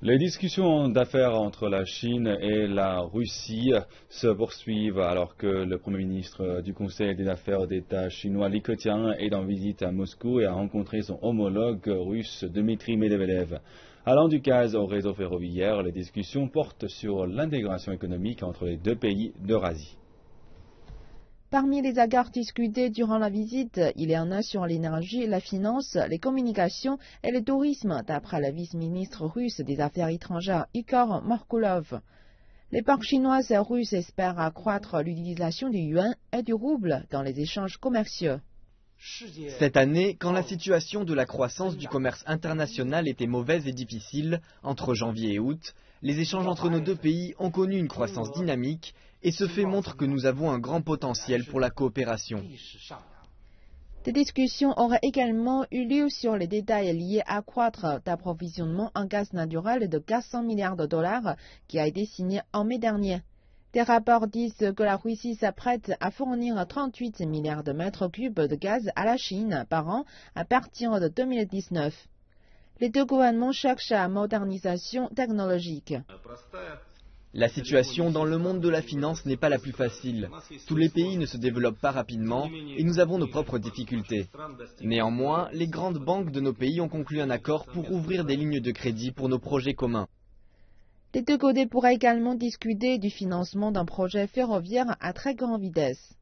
Les discussions d'affaires entre la Chine et la Russie se poursuivent alors que le Premier ministre du Conseil des affaires d'État chinois Li Keqiang est en visite à Moscou et a rencontré son homologue russe Dmitry Medvedev. Allant du gaz au réseau ferroviaire, les discussions portent sur l'intégration économique entre les deux pays d'Eurasie. Parmi les accords discutés durant la visite, il y en a sur l'énergie, la finance, les communications et le tourisme, d'après le vice-ministre russe des Affaires étrangères Igor Markulov. Les banques chinoises et russes espèrent accroître l'utilisation du yuan et du rouble dans les échanges commerciaux. Cette année, quand la situation de la croissance du commerce international était mauvaise et difficile, entre janvier et août, les échanges entre nos deux pays ont connu une croissance dynamique et ce fait montre que nous avons un grand potentiel pour la coopération. Des discussions auraient également eu lieu sur les détails liés à accroître d'approvisionnement en gaz naturel de 400 milliards de dollars qui a été signé en mai dernier. Des rapports disent que la Russie s'apprête à fournir 38 milliards de mètres cubes de gaz à la Chine par an à partir de 2019. Les deux gouvernements cherchent à la modernisation technologique. La situation dans le monde de la finance n'est pas la plus facile. Tous les pays ne se développent pas rapidement et nous avons nos propres difficultés. Néanmoins, les grandes banques de nos pays ont conclu un accord pour ouvrir des lignes de crédit pour nos projets communs. Les deux côtés pourraient également discuter du financement d'un projet ferroviaire à très grande vitesse.